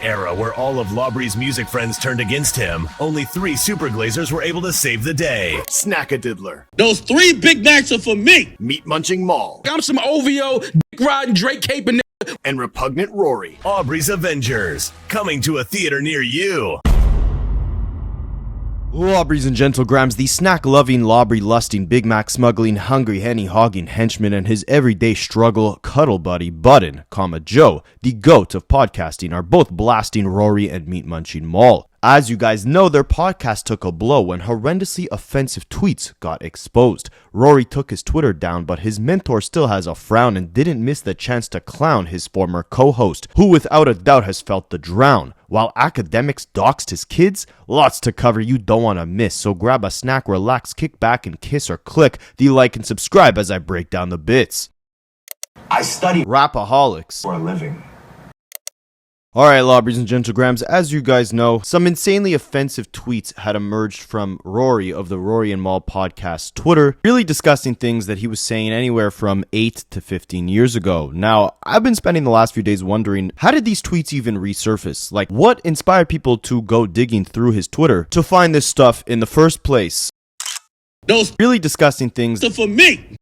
era where all of Lawbree's music friends turned against him, only 3 super glazers were able to save the day. Snack-a-diddler. Those 3 Big Macs are for me. Meat-munching Maul. I'm some OVO, dick-riding, Drake-caping and repugnant Rory. Aubrey's Avengers, coming to a theater near you. Lawbrees and Gentlegrams, the snack-loving, lawbree-lusting, Big Mac smuggling, hungry, henny-hogging henchman and his everyday struggle cuddle buddy Budden, Joe, the GOAT of podcasting, are both blasting Rory and meat-munching Maul. As you guys know, their podcast took a blow when horrendously offensive tweets got exposed. Rory took his Twitter down, but his mentor still has a frown and didn't miss the chance to clown his former co-host, who without a doubt has felt the drown. While Akademiks doxed his kids, lots to cover you don't want to miss, so grab a snack, relax, kick back, and kiss or click the like and subscribe as I break down the bits. I study Rapaholics for a living. Alright, Lawbrees and Gentlegrams, as you guys know, some insanely offensive tweets had emerged from Rory of the Rory and Maul podcast Twitter, really discussing things that he was saying anywhere from 8 to 15 years ago. Now, I've been spending the last few days wondering, how did these tweets even resurface? Like, what inspired people to go digging through his Twitter to find this stuff in the first place? Those really disgusting things are for me.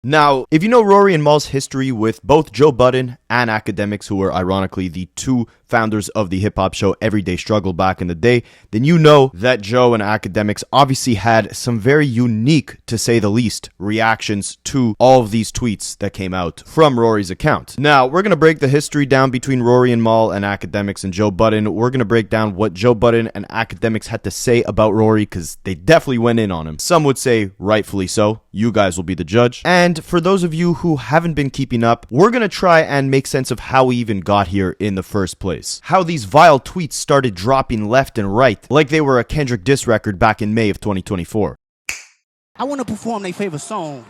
Now, if you know Rory and Maul's history with both Joe Budden and Akademiks, who were ironically the 2 founders of the hip-hop show Everyday Struggle back in the day, then you know that Joe and Akademiks obviously had some very unique, to say the least, reactions to all of these tweets that came out from Rory's account. Now, we're going to break the history down between Rory and Maul and Akademiks and Joe Budden. We're going to break down what Joe Budden and Akademiks had to say about Rory, because they definitely went in on him. Some would say rightfully so. You guys will be the judge. And for those of you who haven't been keeping up, we're going to try and make sense of how we even got here in the first place. How these vile tweets started dropping left and right, like they were a Kendrick diss record back in May of 2024. I want to perform their favorite song.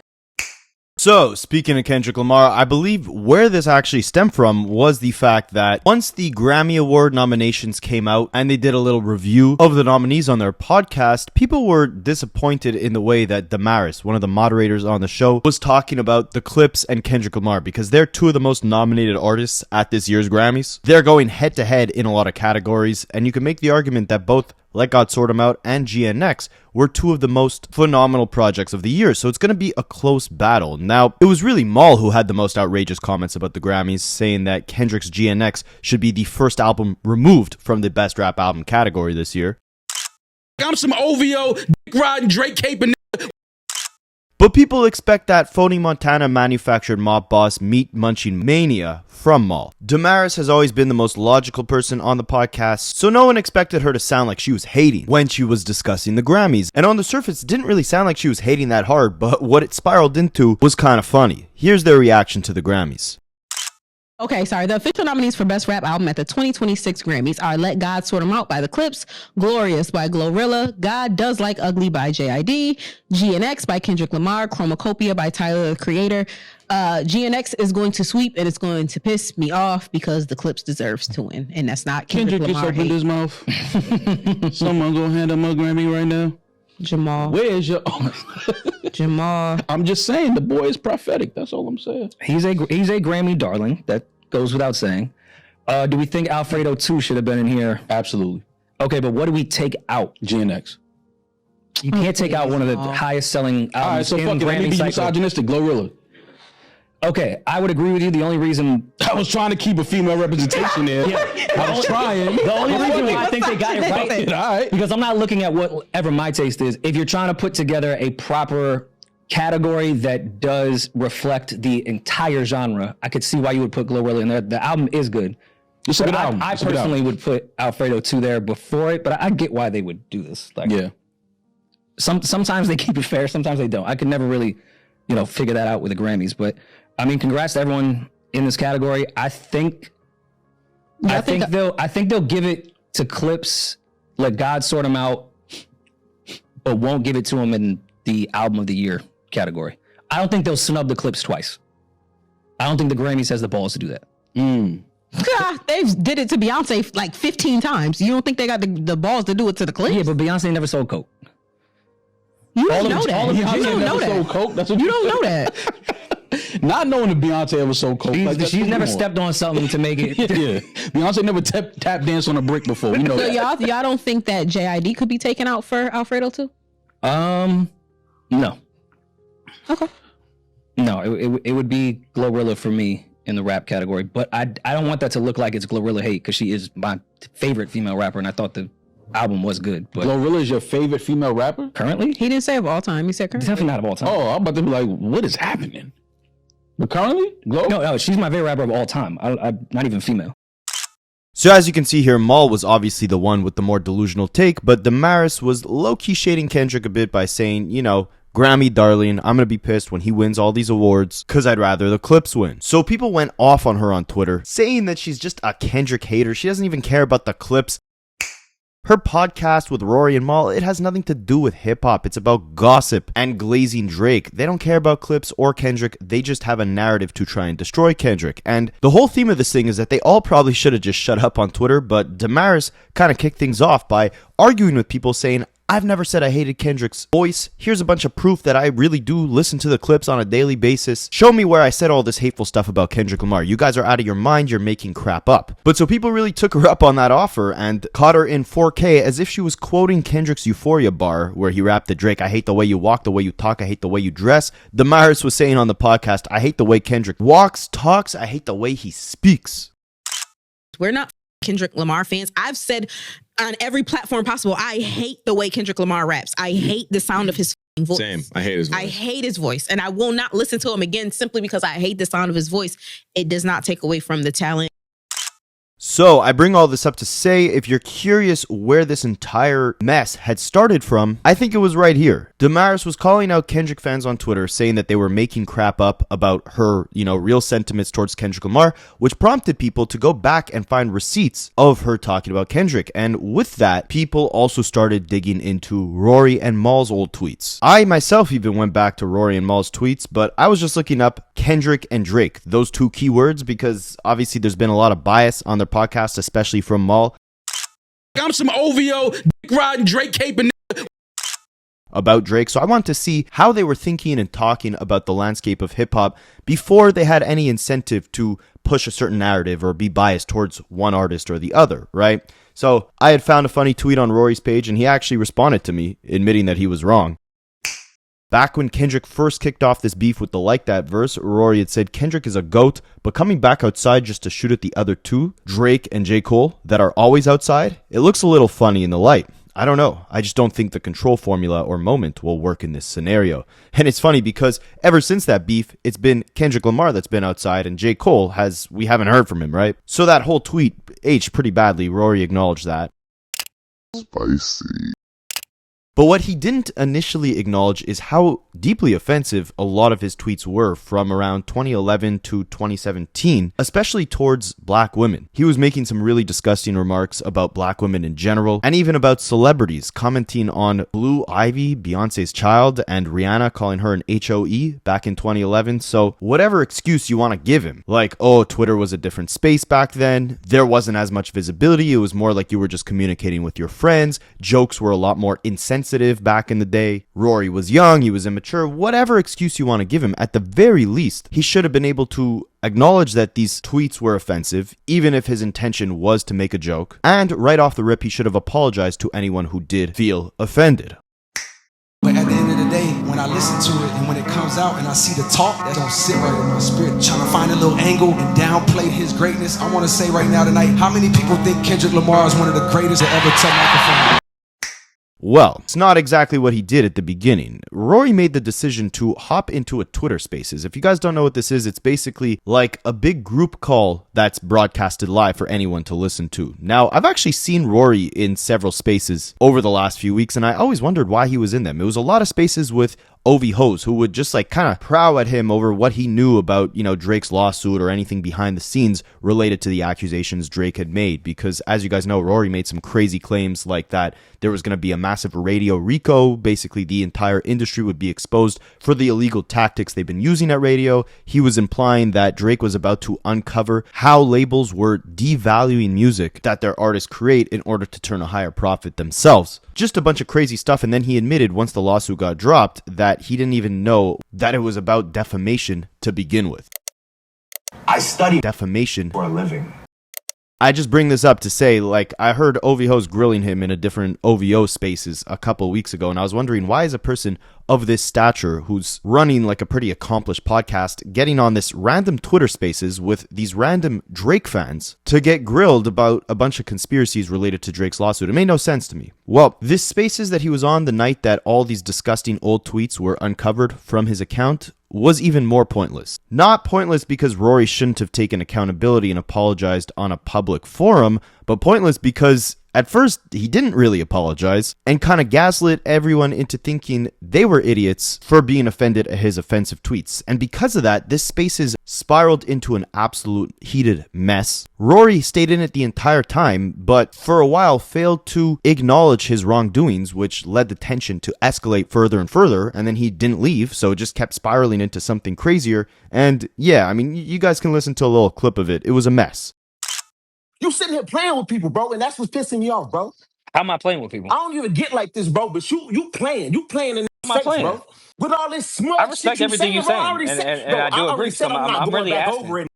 So, speaking of Kendrick Lamar, I believe where this actually stemmed from was the fact that once the Grammy Award nominations came out and they did a little review of the nominees on their podcast, people were disappointed in the way that Damaris, one of the moderators on the show, was talking about the Clips and Kendrick Lamar, because they're 2 of the most nominated artists at this year's Grammys. They're going head to head in a lot of categories, and you can make the argument that both Let God Sort 'Em Out and GNX were 2 of the most phenomenal projects of the year, so it's going to be a close battle. Now, it was really Maul who had the most outrageous comments about the Grammys, saying that Kendrick's GNX should be the first album removed from the Best Rap Album category this year. I'm some OVO, dick-riding, Drake-caping. But people expect that phony Montana manufactured mob boss meat munching mania from Maul. Damaris has always been the most logical person on the podcast, so no one expected her to sound like she was hating when she was discussing the Grammys. And on the surface, it didn't really sound like she was hating that hard, but what it spiraled into was kind of funny. Here's their reaction to the Grammys. Okay, sorry. The official nominees for Best Rap Album at the 2026 Grammys are Let God Sort 'Em Out by The Clips, Glorious by Glorilla, God Does Like Ugly by JID, GNX by Kendrick Lamar, Chromacopia by Tyler, the Creator. GNX is going to sweep and it's going to piss me off because The Clips deserves to win. And that's not Kendrick Kendrick Lamar just opened his mouth. Someone gonna hand him a Grammy right now. Jamal. Where's your... Jamal. I'm just saying, the boy is prophetic. That's all I'm saying. He's a Grammy darling. That goes without saying. Do we think Alfredo 2 should have been in here? Absolutely. Okay, but what do we take out? GNX. You can't take out one of the highest selling albums. All right, so fuck it. Let me be misogynistic. Glorilla. Okay, I would agree with you. The only reason I was trying to keep a female representation there. I was trying. The only reason why I think they got it right, all right, because I'm not looking at whatever my taste is. If you're trying to put together a proper category that does reflect the entire genre, I could see why you would put Glorilla in there. The album is good. It's a good album. I personally would put Alfredo 2 there before it, but I get why they would do this. Like, yeah. Sometimes they keep it fair, sometimes they don't. I could never really, figure that out with the Grammys, but I mean, congrats to everyone in this category. I think they'll give it to Clips, Let God Sort 'Em Out, but won't give it to them in the Album of the Year category. I don't think they'll snub the Clips twice. I don't think the Grammys has the balls to do that. They did it to Beyonce like 15 times. You don't think they got the balls to do it to the Clips? Yeah, but Beyonce never sold coke. You don't know that. You don't know that. Sold coke. That's what You don't know that. Not knowing that Beyonce ever so cold. She's never stepped on something to make it. Yeah. Beyonce never tap danced on a brick before. We know So that. y'all don't think that JID could be taken out for Alfredo too? No. Okay. No, it would be Glorilla for me in the rap category, but I don't want that to look like it's Glorilla hate because she is my favorite female rapper, and I thought the album was good. But Glorilla is your favorite female rapper? currently, He didn't say of all time. He said currently. definitely not of all time. Oh, I'm about to be like, what is happening? But currently? No, she's my favorite rapper of all time. I'm not even female. So as you can see here, Maul was obviously the one with the more delusional take, but Damaris was low-key shading Kendrick a bit by saying, you know, Grammy darling, I'm gonna be pissed when he wins all these awards because I'd rather the Clips win. So people went off on her on Twitter, saying that she's just a Kendrick hater. She doesn't even care about the Clips. Her podcast with Rory and Maul, it has nothing to do with hip-hop. It's about gossip and glazing Drake. They don't care about Clips or Kendrick. They just have a narrative to try and destroy Kendrick. And the whole theme of this thing is that they all probably should have just shut up on Twitter, but Damaris kind of kicked things off by arguing with people saying, I've never said I hated Kendrick's voice. Here's a bunch of proof that I really do listen to the Clips on a daily basis. Show me where I said all this hateful stuff about Kendrick Lamar. You guys are out of your mind. You're making crap up. But so people really took her up on that offer and caught her in 4K as if she was quoting Kendrick's Euphoria bar where he rapped the Drake, I hate the way you walk, the way you talk, I hate the way you dress. Damaris was saying on the podcast, I hate the way Kendrick walks, talks, I hate the way he speaks. We're not Kendrick Lamar fans. I've said on every platform possible, I hate the way Kendrick Lamar raps. I hate the sound of his voice. Same. I hate his voice. I hate his voice. And I will not listen to him again simply because I hate the sound of his voice. It does not take away from the talent. So I bring all this up to say, if you're curious where this entire mess had started from, I think it was right here. Damaris was calling out Kendrick fans on Twitter, saying that they were making crap up about her, real sentiments towards Kendrick Lamar, which prompted people to go back and find receipts of her talking about Kendrick. And with that, people also started digging into Rory and Maul's old tweets. I myself even went back to Rory and Maul's tweets, but I was just looking up Kendrick and Drake, those two keywords, because obviously there's been a lot of bias on their podcast, especially from Maul. I'm some OVO, dick riding Drake caping about Drake. So I want to see how they were thinking and talking about the landscape of hip hop before they had any incentive to push a certain narrative or be biased towards one artist or the other, right? So I had found a funny tweet on Rory's page and he actually responded to me admitting that he was wrong. Back when Kendrick first kicked off this beef with the Like That verse, Rory had said Kendrick is a goat, but coming back outside just to shoot at the other two, Drake and J. Cole, that are always outside, it looks a little funny in the light. I don't know. I just don't think the control formula or moment will work in this scenario. And it's funny because ever since that beef, it's been Kendrick Lamar that's been outside and J. Cole we haven't heard from him, right? So that whole tweet aged pretty badly. Rory acknowledged that. Spicy. But what he didn't initially acknowledge is how deeply offensive a lot of his tweets were from around 2011 to 2017, especially towards black women. He was making some really disgusting remarks about black women in general, and even about celebrities, commenting on Blue Ivy, Beyonce's child, and Rihanna, calling her an HOE back in 2011. So whatever excuse you want to give him, like, oh, Twitter was a different space back then, there wasn't as much visibility, it was more like you were just communicating with your friends, jokes were a lot more insensitive back in the day, Rory was young, he was immature, whatever excuse you want to give him, at the very least, he should have been able to acknowledge that these tweets were offensive, even if his intention was to make a joke, and right off the rip, he should have apologized to anyone who did feel offended. But at the end of the day, when I listen to it and when it comes out and I see the talk, that don't sit right in my spirit. Trying to find a little angle and downplay his greatness. I want to say right now tonight, how many people think Kendrick Lamar is one of the greatest to ever touch microphone? Well, it's not exactly what he did at the beginning. Rory made the decision to hop into a Twitter Spaces. If you guys don't know what this is, it's basically like a big group call that's broadcasted live for anyone to listen to. Now, I've actually seen Rory in several spaces over the last few weeks, and I always wondered why he was in them. It was a lot of spaces with Ovi hoes who would just kind of prow at him over what he knew about, Drake's lawsuit or anything behind the scenes related to the accusations Drake had made. Because as you guys know, Rory made some crazy claims like that there was going to be a massive radio RICO. Basically, the entire industry would be exposed for the illegal tactics they've been using at radio. He was implying that Drake was about to uncover how labels were devaluing music that their artists create in order to turn a higher profit themselves. Just a bunch of crazy stuff. And then he admitted once the lawsuit got dropped that that he didn't even know that it was about defamation to begin with. I study Defamation. for a living. I just bring this up to say, like, I heard OVOs grilling him in a different OVO spaces a couple weeks ago, and I was wondering, why is a person of this stature, who's running like a pretty accomplished podcast, getting on this random Twitter spaces with these random Drake fans to get grilled about a bunch of conspiracies related to Drake's lawsuit? It made no sense to me. Well, this spaces that he was on the night that all these disgusting old tweets were uncovered from his account was even more pointless. Not pointless because Rory shouldn't have taken accountability and apologized on a public forum, but pointless because at first he didn't really apologize and kind of gaslit everyone into thinking they were idiots for being offended at his offensive tweets. And because of that, this spaces spiraled into an absolute heated mess. Rory stayed in it the entire time, but for a while failed to acknowledge his wrongdoings, which led the tension to escalate further and further, and then he didn't leave, so it just kept spiraling into something crazier. And yeah, I mean, you guys can listen to a little clip of it. It was a mess. You sitting here playing with people, bro, and that's what's pissing me off, bro. How am I playing with people? I don't even get like this, bro, but you playing in How am I face, playing? bro. With all this smart I respect shit everything you're bro, saying, I already said, and bro, I do already agree. So said I'm not I'm going really back asking. over it.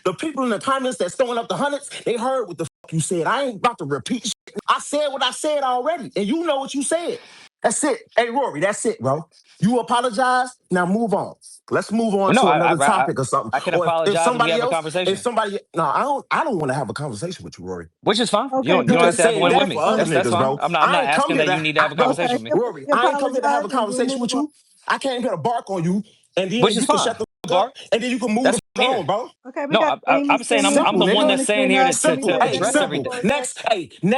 The people in the comments that's throwing up the hundreds, they heard what the fuck you said. I ain't about to repeat shit. I said what I said already, and you know what you said. That's it. Hey, Rory, that's it, bro. You apologize, now move on. Let's move on Well, no, to another topic or something. I can Or apologize if if somebody we have a else, conversation. if somebody, no, I don't want to have a conversation with you, Rory. Which is fine. Okay, You don't have just to have said one that with me. for other That's niggas, fine. bro. I'm I not ain't come asking here that you need to have a conversation with me. Rory, I ain't come here to have a conversation with you. I came here to bark on you, and then Which you is can fine. shut the fuck Bark. up, and then you can move That's the what I'm fuck here. on, bro. Okay, we No, got Amy I'm saying I'm Simple, the one nigga. that's saying here to Simple. Hey, address simple. everything. Next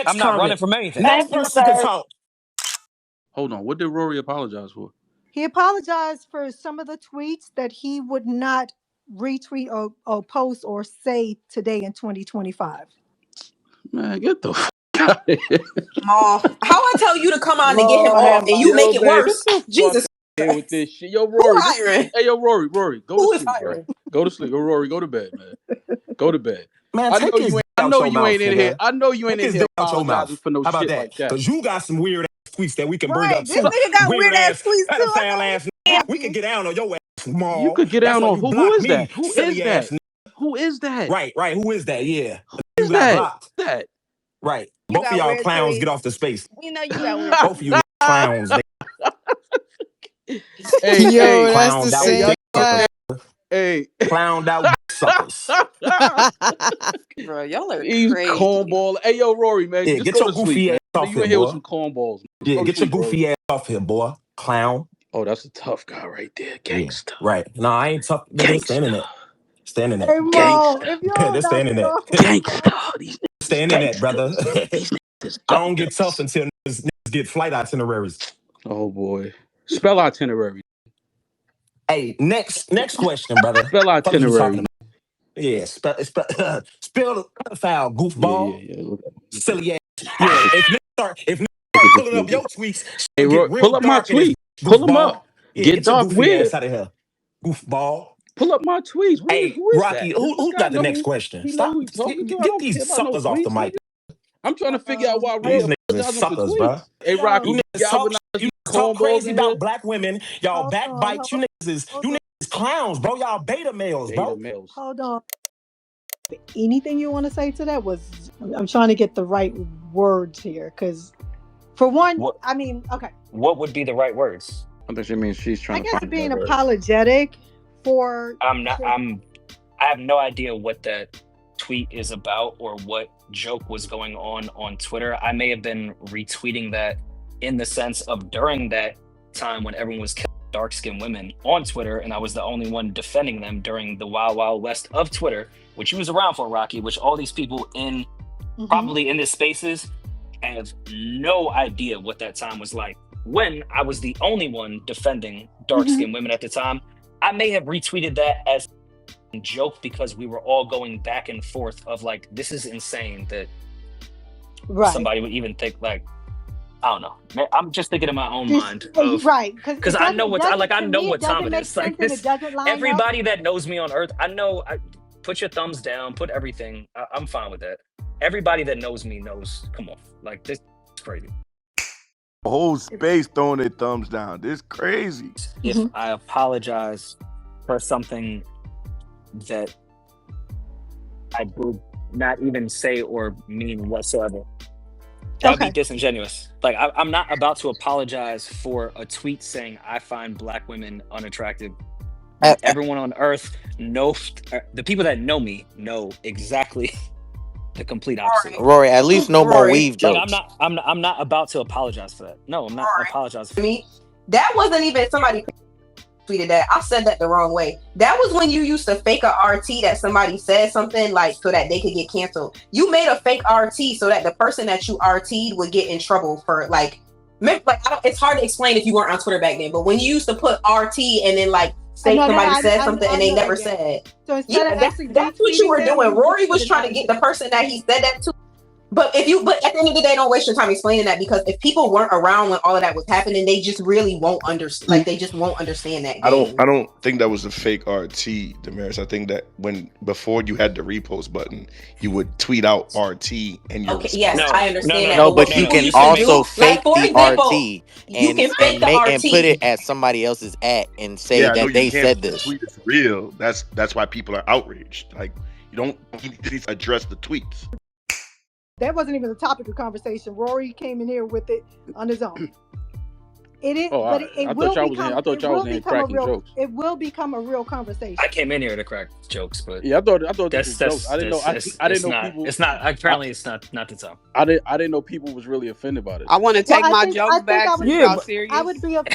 I'm not running comment. from anything. Next person can talk. Hold on. What did Rory apologize for? He apologized for some of the tweets that he would not retweet or post or say today in 2025. Man, get the f out of here. How I tell you to come on and get him Lord off, have and you make it man, worse? get the fuck Jesus here Christ. with this shit. Yo, Who Rory. hiring? Hey, yo, Rory, go Who to is sleep, bro. hiring? Go to sleep. Yo, Rory, go to bed, man. Go to bed. Man, I take know his you dick ain't. I out know your you mouth, ain't in here. nigga. I know you ain't Take in his here dick out your apologizing mouth. for no How about shit that? like that. Because you got some weird ass tweets that we can bring Right, up this too. nigga got weird ass tweets too. Pedophile ass. We can get down on your ass, Maul. You could get That's down why on you who block is me, that? Who silly is ass that? Who is that? Right. Who is that? Yeah. Who You is got that? blocked. That. Right. You Both of got y'all weird clowns tweets. get off the space. You know you got weird Both of you clowns. Hey, Yo, hey, that's the Clowned out same dick suckers. line. hey. Clowned out dick suckers. Bro, y'all are He's crazy. cornball. Hey, yo, Rory, man, Yeah, just get go your to sleep, goofy man. ass off You here, in here with boy. some cornballs. Yeah, Go to get your sleep, Rory. goofy ass off here, boy. Clown. Oh, that's a tough guy right there. Gangsta. Right. No, I ain't tough. It's the internet. It's the internet. Hey Mo, if y'all That's the knock it internet. off. Gangsta. These It's the internet, brother. niggas I don't get tough until niggas get flight itineraries. Oh boy. Spell itinerary. Hey, next question, brother. Spell What you itinerary. talking about? Yeah, spell the pedophile, goofball, Yeah. Look at silly ass. Yeah, if niggas start pulling up your tweets, hey, get real pull up my dark in this tweet. Pull them goofball. up. Yeah, Get get your dark goofy weird. ass out of here, goofball. Pull up my tweets. Hey, Who is Rocky, that? who This guy got the know next who- question? He know Stop. who he talking to. I Get don't care these about no suckers off the tweets, mic. nigga. I'm trying to figure out why These Rory niggas is apologizing for suckers, tweets. bro. Hey, Rocky, You niggas talk, you talk cornballs crazy in here? about black women. Y'all backbite. You niggas is clowns, bro. Y'all beta males, bro. males. Hold on. Anything you want to say to that was I'm trying to get the right words here because for one, What? I mean, okay. What would be the right words? I think she means she's I trying to guess find being that word. apologetic for I have no idea what that tweet is about or what joke was going on Twitter. I may have been retweeting that in the sense of during that time when everyone was killing dark-skinned women on Twitter, and I was the only one defending them during the wild, wild west of Twitter, which you was around for, Rocky, which all these people in probably in this spaces have no idea what that time was like. When I was the only one defending dark-skinned women at the time, I may have retweeted that as a joke because we were all going back and forth of like, this is insane that somebody would even think like, I don't know. Man, I'm just thinking in my own mind. Because I know what I know what time it is. Like this, everybody that knows me on Earth, I know. Put your thumbs down. Put everything. I'm fine with that. Everybody that knows me knows. Come on, like this is crazy. Whole space throwing their thumbs down. This crazy. If I apologize for something that I would not even say or mean whatsoever, that would be disingenuous. Like I'm not about to apologize for a tweet saying I find black women unattractive. Everyone on earth knows, the people that know me know exactly the complete opposite. Rory, at least no more weave jokes. Like, I'm not about to apologize for that. No, I'm not apologizing for me. That wasn't even somebody tweeted that. I said that the wrong way. That was when you used to fake a RT that somebody said something like so that they could get canceled. You made a fake RT so that the person that you RT'd would get in trouble for it's hard to explain if you weren't on Twitter back then, but when you used to put RT and then say somebody said something and they never said. So that's what you were doing. Rory was trying to get the person that he said that to. But at the end of the day, don't waste your time explaining that, because if people weren't around when all of that was happening, they just really won't understand. Like, they just won't understand that. I don't think that was a fake RT, Damaris. I think that before you had the repost button, you would tweet out RT and you. Okay, yes, I understand that. No, but you can also fake the RT and put it as somebody else's at and say that they said this. The tweet is real. That's why people are outraged. Like, you need to address the tweets. That wasn't even the topic of conversation. Rory came in here with it on his own. It is, but it will become. I thought y'all was in here cracking jokes. It will become a real conversation. I came in here to crack jokes, but I thought this was jokes. I didn't know people. It's not. Apparently, it's not the time. I didn't know people was really offended by it. I want to take my jokes back. Y'all serious? I would be a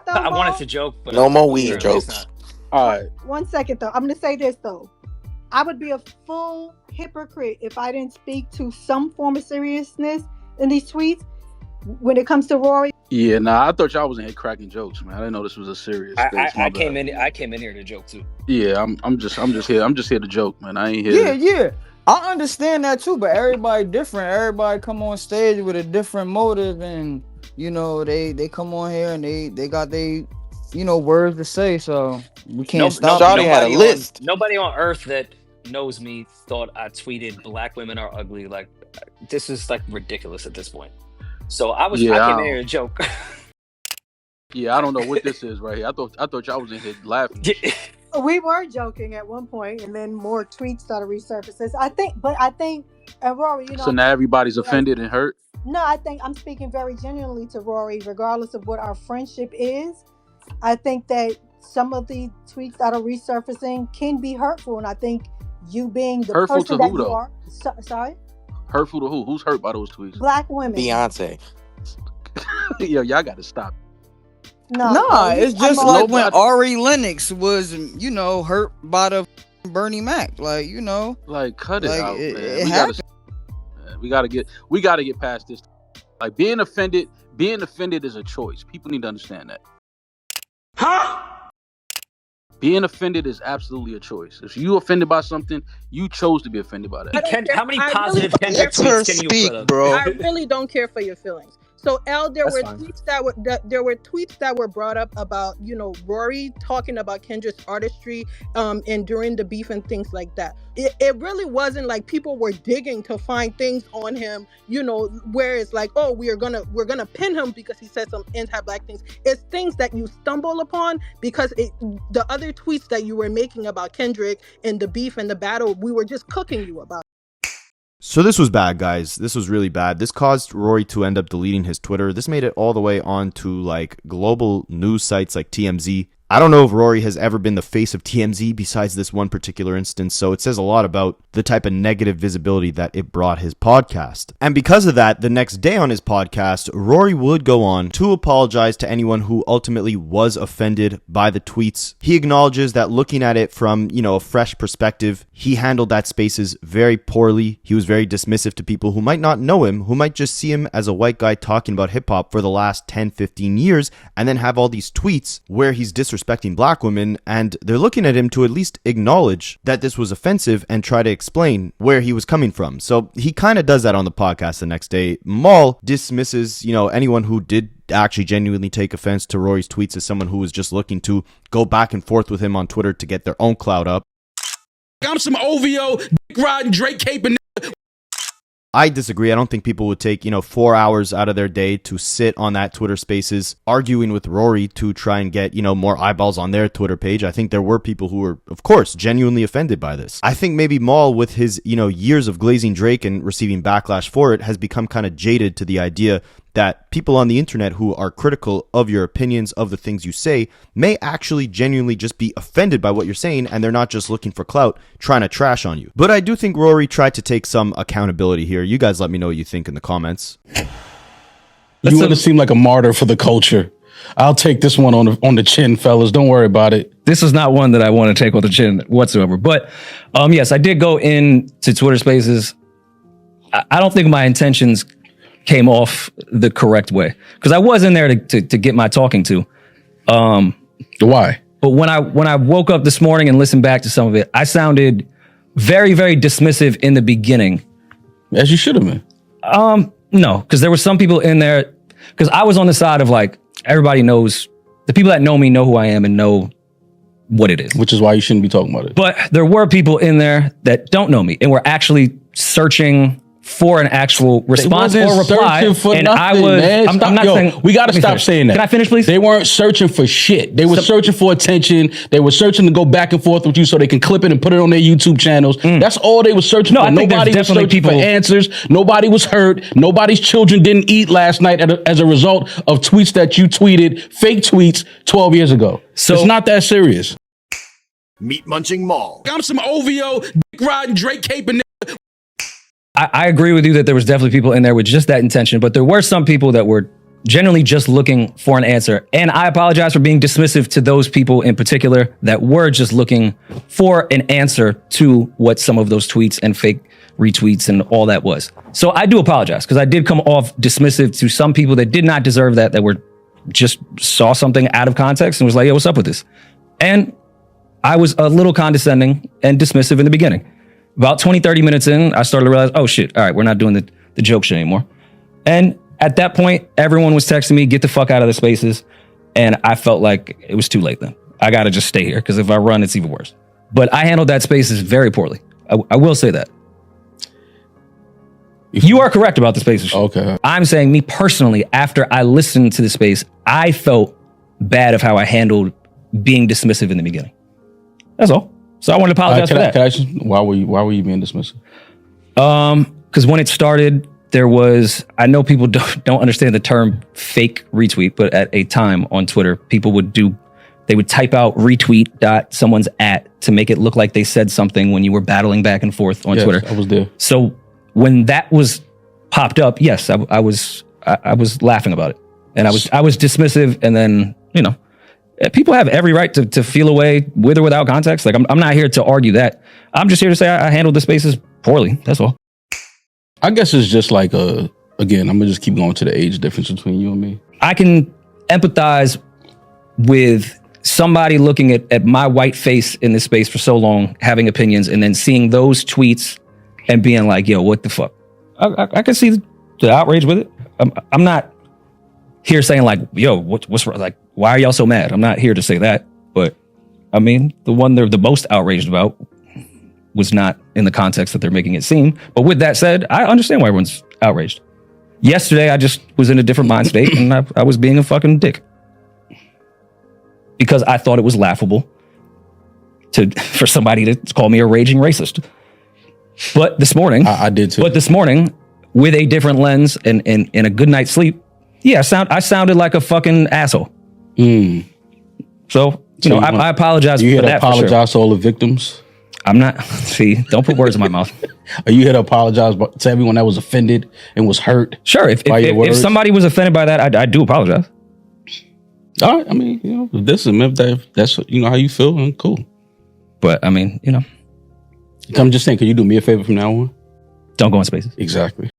I wanted to joke, but no more weed jokes. All right. 1 second though. I'm going to say this though. I would be a full hypocrite if I didn't speak to some form of seriousness in these tweets when it comes to Rory. Yeah, I thought y'all was in here cracking jokes, man. I didn't know this was a serious thing. I came in here to joke too. Yeah, I'm just here to joke, man. I ain't here. Yeah. I understand that too, but everybody different. Everybody come on stage with a different motive, and they come on here and they got they words to say, so we can't stop. Nobody had a list. Nobody on earth that knows me thought I tweeted black women are ugly. Like, this is ridiculous at this point. So I came in here to joke. Yeah, I don't know what this is right here. I thought y'all was in here laughing. We were joking at one point, and then more tweets started resurfacing. I think, and Rory, so now everybody's offended and hurt. No, I think I'm speaking very genuinely to Rory, regardless of what our friendship is. I think that some of the tweets that are resurfacing can be hurtful, and I think you being the hurtful person to that who, you though? are. Sorry? Hurtful to who? Who's hurt by those tweets? Black women. Beyonce. Yo, y'all got to stop. No, it's just like when Ari Lennox was, hurt by the Bernie Mac. Like, cut it out, man. It happened. We gotta get past this. Like, being offended is a choice. People need to understand that. Huh? Being offended is absolutely a choice. If you offended by something, you chose to be offended by that. How many positive Kendrick tweets can you put up? Bro. I really don't care for your feelings. So there were tweets that were brought up about, Rory talking about Kendrick's artistry and during the beef and things like that. It really wasn't like people were digging to find things on him, where it's like, oh, we're gonna pin him because he said some anti-black things. It's things that you stumble upon because the other tweets that you were making about Kendrick and the beef and the battle, we were just cooking you about. So this was bad, guys. This was really bad. This caused Rory to end up deleting his Twitter. This made it all the way onto global news sites like TMZ. I don't know if Rory has ever been the face of TMZ besides this one particular instance, so it says a lot about the type of negative visibility that it brought his podcast. And because of that, the next day on his podcast, Rory would go on to apologize to anyone who ultimately was offended by the tweets. He acknowledges that looking at it from, a fresh perspective, he handled that spaces very poorly. He was very dismissive to people who might not know him, who might just see him as a white guy talking about hip-hop for the last 10, 15 years, and then have all these tweets where he's disrespecting black women, and they're looking at him to at least acknowledge that this was offensive and try to explain where he was coming from. So he kind of does that on the podcast the next day. Mal dismisses, anyone who did actually genuinely take offense to Rory's tweets as someone who was just looking to go back and forth with him on Twitter to get their own clout up. I'm some OVO, dick riding, Drake caping. I disagree. I don't think people would take, 4 hours out of their day to sit on that Twitter Spaces arguing with Rory to try and get, more eyeballs on their Twitter page. I think there were people who were, of course, genuinely offended by this. I think maybe Maul, with his, years of glazing Drake and receiving backlash for it, has become kind of jaded to the idea that people on the internet who are critical of your opinions, of the things you say, may actually genuinely just be offended by what you're saying, and they're not just looking for clout, trying to trash on you. But I do think Rory tried to take some accountability here. You guys let me know what you think in the comments. You want to seem like a martyr for the culture. I'll take this one on the chin, fellas. Don't worry about it. This is not one that I want to take on the chin whatsoever. But yes, I did go into Twitter Spaces. I don't think my intentions came off the correct way, because I was in there to get my talking to. Why? But when I woke up this morning and listened back to some of it, I sounded very, very dismissive in the beginning. As you should have been. No, because there were some people in there, because I was on the side of like, everybody knows, the people that know me know who I am and know what it is. Which is why you shouldn't be talking about it. But there were people in there that don't know me and were actually searching for an actual response or reply. And I was, man. I'm not saying, we got to stop saying that. Can I finish, please? They weren't searching for shit. They were searching for attention. They were searching to go back and forth with you so they can clip it and put it on their YouTube channels. That's all they were searching for. Nobody was searching for answers. Nobody was hurt. Nobody's children didn't eat last night as a result of tweets that you tweeted, fake tweets 12 years ago. So it's not that serious. Meat munching Maul. I'm some OVO, dick riding, Drake caping. I agree with you that there was definitely people in there with just that intention, but there were some people that were generally just looking for an answer. And I apologize for being dismissive to those people in particular that were just looking for an answer to what some of those tweets and fake retweets and all that was. So I do apologize, because I did come off dismissive to some people that did not deserve that were just saw something out of context and was like, yo, what's up with this? And I was a little condescending and dismissive in the beginning. About 20, 30 minutes in, I started to realize, oh shit, all right, we're not doing the joke shit anymore. And at that point, everyone was texting me, get the fuck out of the Spaces. And I felt like it was too late then. I got to just stay here, because if I run, it's even worse. But I handled that Spaces very poorly. I will say that. You are correct about the Spaces shit. Okay. I'm saying, me personally, after I listened to the space, I felt bad of how I handled being dismissive in the beginning. That's all. So I want to apologize for that. Why were you being dismissive? Because when it started, there was, I know people don't understand the term fake retweet, but at a time on Twitter, people would type out retweet someone's @ to make it look like they said something when you were battling back and forth on Twitter. I was there. So when that was popped up, yes, I was laughing about it, and I was dismissive, and then people have every right to feel away with or without context. Like I'm not here to argue that. I'm just here to say I handled the Spaces poorly. That's all. I guess it's just like again, I'm gonna just keep going to the age difference between you and me. I can empathize with somebody looking at my white face in this space for so long, having opinions, and then seeing those tweets and being like, yo, what the fuck? I can see the outrage with it. I'm not here saying like, yo, what's wrong? Like, why are y'all so mad? I'm not here to say that, but I mean, the one they're the most outraged about was not in the context that they're making it seem. But with that said, I understand why everyone's outraged. Yesterday, I just was in a different mind state, and I was being a fucking dick because I thought it was laughable for somebody to call me a raging racist. But this morning, I did too. But this morning, with a different lens and a good night's sleep, yeah, I sounded like a fucking asshole. So, I apologize for that. You here to apologize to all the victims? I'm not. See, don't put words in my mouth. Are you here to apologize to everyone that was offended and was hurt? Sure. If somebody was offended by that, I do apologize. All right. I mean, if that's how you feel, then cool. But I mean, I'm just saying, can you do me a favor from now on? Don't go in Spaces. Exactly.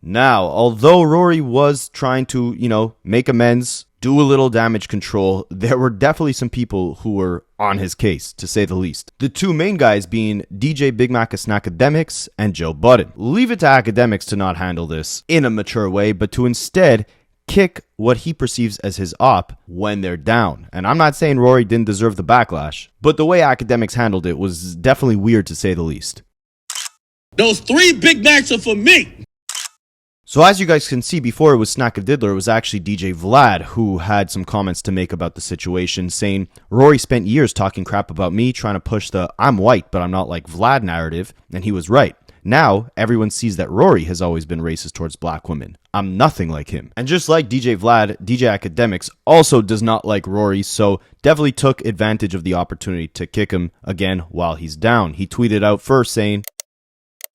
Now, although Rory was trying to, make amends, do a little damage control, there were definitely some people who were on his case, to say the least. The two main guys being DJ Big Mac and Akademiks and Joe Budden. Leave it to Akademiks to not handle this in a mature way, but to instead kick what he perceives as his op when they're down. And I'm not saying Rory didn't deserve the backlash, but the way Akademiks handled it was definitely weird, to say the least. Those 3 Big Macs are for me. So as you guys can see, before it was Snack a Diddler, it was actually DJ Vlad who had some comments to make about the situation, saying, Rory spent years talking crap about me, trying to push the I'm white, but I'm not like Vlad narrative, and he was right. Now, everyone sees that Rory has always been racist towards black women. I'm nothing like him. And just like DJ Vlad, DJ Akademiks also does not like Rory, so definitely took advantage of the opportunity to kick him again while he's down. He tweeted out first saying,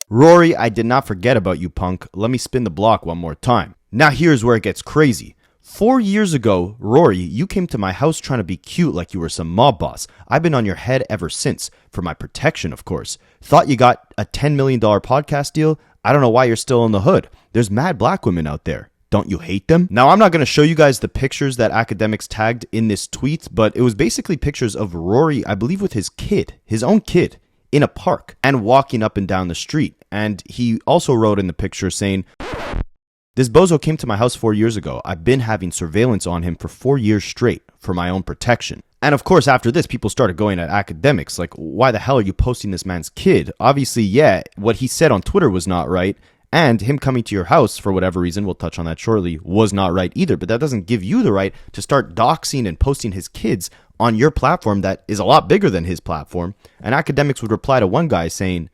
Rory, I did not forget about you, punk. Let me spin the block one more time. Now here's where it gets crazy. 4 years ago, Rory, you came to my house trying to be cute like you were some mob boss. I've been on your head ever since. For my protection, of course. Thought you got a $10 million podcast deal? I don't know why you're still in the hood. There's mad black women out there. Don't you hate them? Now, I'm not going to show you guys the pictures that Akademiks tagged in this tweet, but it was basically pictures of Rory, I believe with his kid, his own kid, in a park and walking up and down the street. And he also wrote in the picture saying, this bozo came to my house 4 years ago. I've been having surveillance on him for 4 years straight for my own protection. And of course, after this, people started going at Akademiks, like, why the hell are you posting this man's kid? Obviously, yeah, what he said on Twitter was not right. And him coming to your house, for whatever reason, we'll touch on that shortly, was not right either. But that doesn't give you the right to start doxing and posting his kids on your platform that is a lot bigger than his platform. And Akademiks would reply to one guy saying,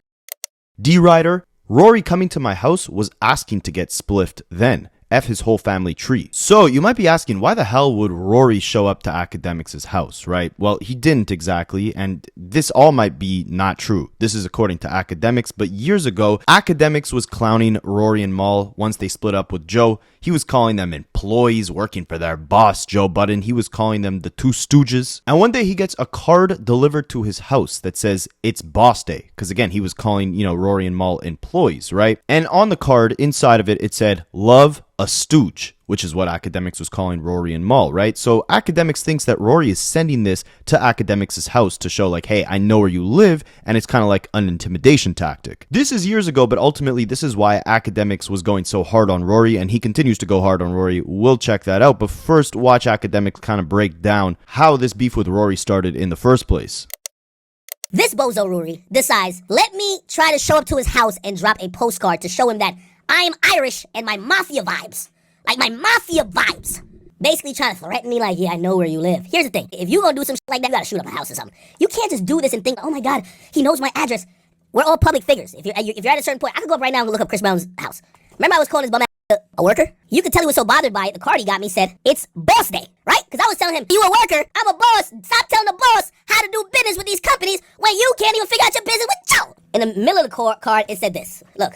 D-Rider, Rory coming to my house was asking to get spliffed then. F his whole family tree. So you might be asking, why the hell would Rory show up to Akademiks' house, right? Well, he didn't exactly, and this all might be not true. This is according to Akademiks, but years ago, Akademiks was clowning Rory and Mal once they split up with Joe. He was calling them employees working for their boss, Joe Budden. He was calling them the two stooges. And one day he gets a card delivered to his house that says it's boss day. Because again, he was calling, Rory and Mal employees, right? And on the card, inside of it, it said, love a stooge, which is what Akademiks was calling Rory and Mal, right? So Akademiks thinks that Rory is sending this to Akademiks' house to show like, hey, I know where you live, and it's kind of like an intimidation tactic. This is years ago, but ultimately this is why Akademiks was going so hard on Rory, and he continues to go hard on Rory. We'll check that out, but first watch Akademiks kind of break down how this beef with Rory started in the first place. This bozo Rory decides, let me try to show up to his house and drop a postcard to show him that I'm Irish and my mafia vibes. Like my mafia vibes. Basically trying to threaten me like, yeah, I know where you live. Here's the thing. If you gonna do some shit like that, you gotta shoot up a house or something. You can't just do this and think, oh my God, he knows my address. We're all public figures. If you're at a certain point, I could go up right now and look up Chris Brown's house. Remember I was calling his bum ass a worker? You could tell he was so bothered by it, the Carti got me said, it's boss day, right? Because I was telling him, you a worker, I'm a boss. Stop telling the boss how to do business with these companies when you can't even figure out your business with Joe. In the middle of the card, it said this. Look.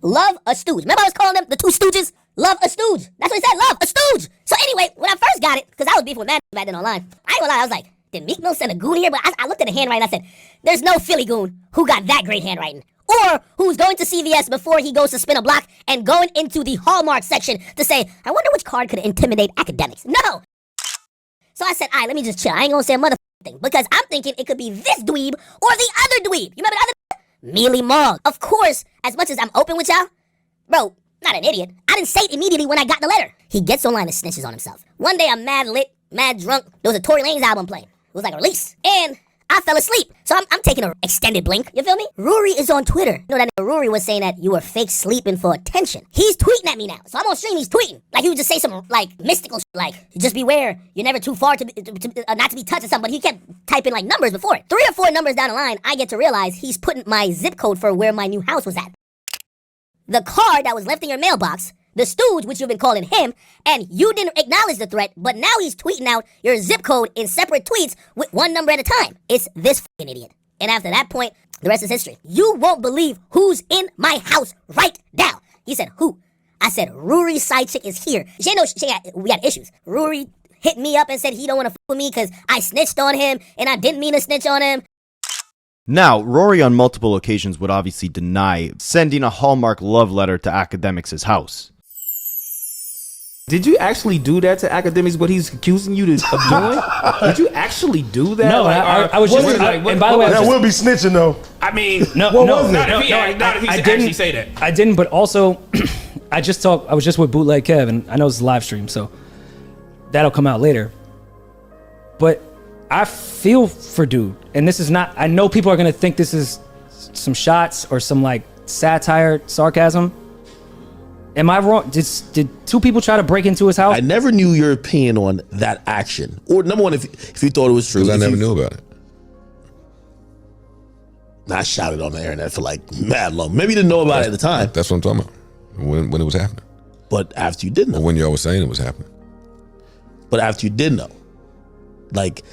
Love a stooge. Remember I was calling them the two stooges? Love a stooge. That's what he said, love a stooge. So anyway, when I first got it, because I was beefing with man back then online, I ain't gonna lie, I was like, did Meek Mill send a goon here? But I looked at the handwriting and I said, there's no Philly goon who got that great handwriting. Or who's going to CVS before he goes to spin a block and going into the Hallmark section to say, I wonder which card could intimidate Akademiks. No! So I said, all right, let me just chill. I ain't gonna say a motherfucking thing. Because I'm thinking it could be this dweeb or the other dweeb. You remember the other Mealy Mog. Of course, as much as I'm open with y'all, bro, not an idiot. I didn't say it immediately when I got the letter. He gets online and snitches on himself. One day I'm mad lit, mad drunk. There was a Tory Lanez album playing. It was like a release. And I fell asleep. So I'm taking an extended blink. You feel me? Rory is on Twitter. You know that Rory was saying that you were fake sleeping for attention. He's tweeting at me now. So I'm on stream, he's tweeting. Like he would just say some like mystical shit like, just beware, you're never too far not to be touched or something. But he kept typing like numbers before it. 3 or 4 numbers down the line, I get to realize he's putting my zip code for where my new house was at. The card that was left in your mailbox, the stooge, which you've been calling him, and you didn't acknowledge the threat, but now he's tweeting out your zip code in separate tweets with one number at a time. It's this fucking idiot. And after that point, the rest is history. You won't believe who's in my house right now. He said, who? I said, Rory's side chick is here. We had issues. Rory hit me up and said he don't want to with me because I snitched on him and I didn't mean to snitch on him. Now, Rory on multiple occasions would obviously deny sending a Hallmark love letter to Akademiks' house. Did you actually do that to Akademiks? What he's accusing you of doing? Did you actually do that? No, I was just. And by the way, that will be snitching though. I mean, not if he actually say that. I didn't, but also, I was just with Bootleg Kev, and I know it's a live stream, so that'll come out later. But I feel for dude, and this is not. I know people are gonna think this is some shots or some like satire, sarcasm. Am I wrong? Did two people try to break into his house? I never knew your opinion on that action. Or number one, if you thought it was true. Because I never knew about it. I shouted on the internet for like mad long. Maybe you didn't know about it at the time. That's what I'm talking about. When it was happening. But after you did know. Or when y'all was saying it was happening. But after you did know. Like,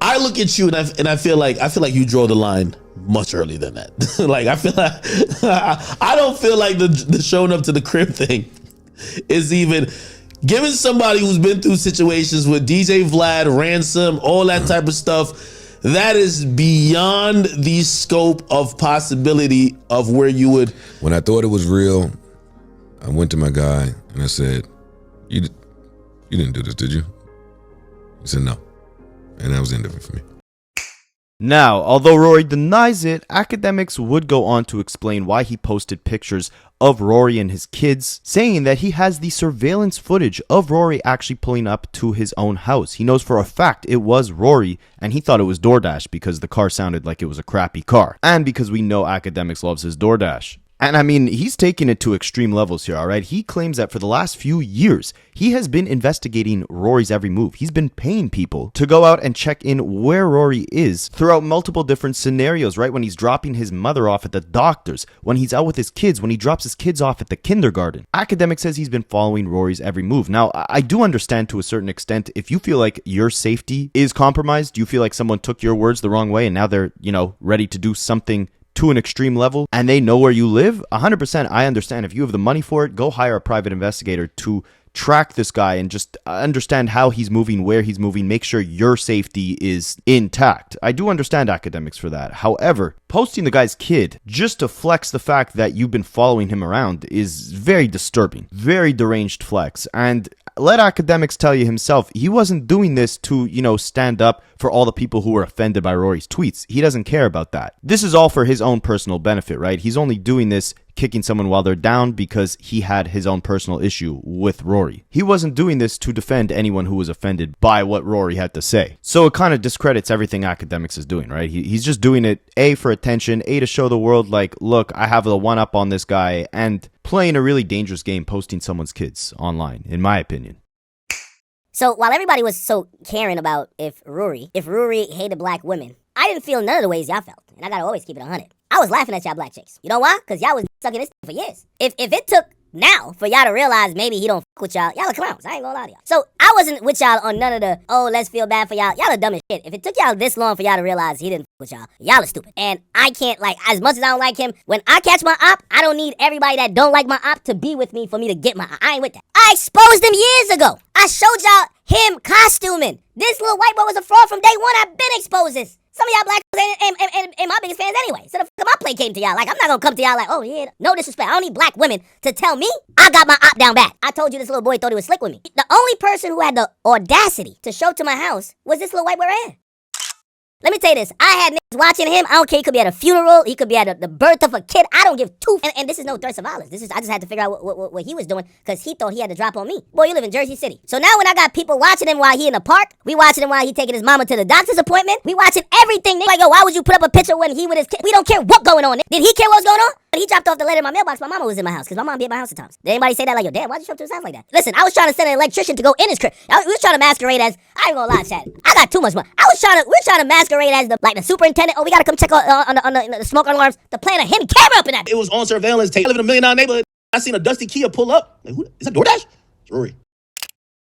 I look at you and I feel like you draw the line much earlier than that. Like, I feel like I don't feel like the showing up to the crib thing is even giving somebody who's been through situations with DJ Vlad, Ransom, all that type of stuff. That is beyond the scope of possibility of where you would. When I thought it was real, I went to my guy and I said, "You didn't do this, did you?" He said no, and that was the end of it for me. Now, although Rory denies it, Akademiks would go on to explain why he posted pictures of Rory and his kids, saying that he has the surveillance footage of Rory actually pulling up to his own house. He knows for a fact it was Rory, and he thought it was DoorDash because the car sounded like it was a crappy car, and because we know Akademiks loves his DoorDash. And I mean, he's taking it to extreme levels here, all right? He claims that for the last few years, he has been investigating Rory's every move. He's been paying people to go out and check in where Rory is throughout multiple different scenarios, right? When he's dropping his mother off at the doctor's, when he's out with his kids, when he drops his kids off at the kindergarten. Akademiks says he's been following Rory's every move. Now, I do understand to a certain extent, if you feel like your safety is compromised, you feel like someone took your words the wrong way and now they're, ready to do something to an extreme level and they know where you live, 100% I understand. If you have the money for it, go hire a private investigator to track this guy and just understand how he's moving, where he's moving, make sure your safety is intact. I do understand Akademiks for that. However, posting the guy's kid just to flex the fact that you've been following him around is very disturbing, very deranged flex. And let Akademiks tell you himself, he wasn't doing this to, stand up for all the people who were offended by Rory's tweets. He doesn't care about that. This is all for his own personal benefit, right? He's only doing this kicking someone while they're down because he had his own personal issue with Rory. He wasn't doing this to defend anyone who was offended by what Rory had to say. So it kind of discredits everything Akademiks is doing, right? He's just doing it, A, for attention, A, to show the world, like, look, I have the one up on this guy, and playing a really dangerous game, posting someone's kids online, in my opinion. So while everybody was so caring about if Rory hated black women, I didn't feel none of the ways y'all felt. And I gotta always keep it 100. I was laughing at y'all black chicks. You know why? Because y'all was sucking this for years. If it took now for y'all to realize maybe he don't fuck with y'all are clowns. I ain't gonna lie to y'all. So I wasn't with y'all on none of the, let's feel bad for y'all. Y'all are dumb as shit. If it took y'all this long for y'all to realize he didn't fuck with y'all are stupid. And I can't, as much as I don't like him, when I catch my op, I don't need everybody that don't like my op to be with me for me to get my op. I ain't with that. I exposed him years ago. I showed y'all him costuming. This little white boy was a fraud from day one. I've been exposed this. Some of y'all black ain't my biggest fans anyway. So the fuck my play came to y'all. I'm not gonna come to y'all like, oh yeah, no disrespect. I don't need black women to tell me I got my op down back. I told you this little boy thought he was slick with me. The only person who had the audacity to show up to my house was this little white boy right here. Let me tell you this. I had niggas watching him. I don't care. He could be at a funeral. He could be at the birth of a kid. I don't give two. And this is no threats of violence. I just had to figure out what he was doing because he thought he had to drop on me. Boy, you live in Jersey City. So now when I got people watching him while he in the park, we watching him while he taking his mama to the doctor's appointment. We watching everything. They like, yo, why would you put up a picture when he with his kid? We don't care what going on. Did he care what was going on? When he dropped off the letter in my mailbox, my mama was in my house because my mom be at my house at times. Did anybody say that like, yo, damn, why'd you show up to his house like that? Listen, I was trying to send an electrician to go in his crib. We was trying to masquerade as, I ain't gonna lie, chat. I got too much money. We're trying to masquerade as the superintendent. Oh, we gotta come check on the smoke alarms. The plan of him camera up in that. It was on surveillance tape. I live in $1 million neighborhood. I seen a dusty Kia pull up. Like, who is that DoorDash? It's Rory.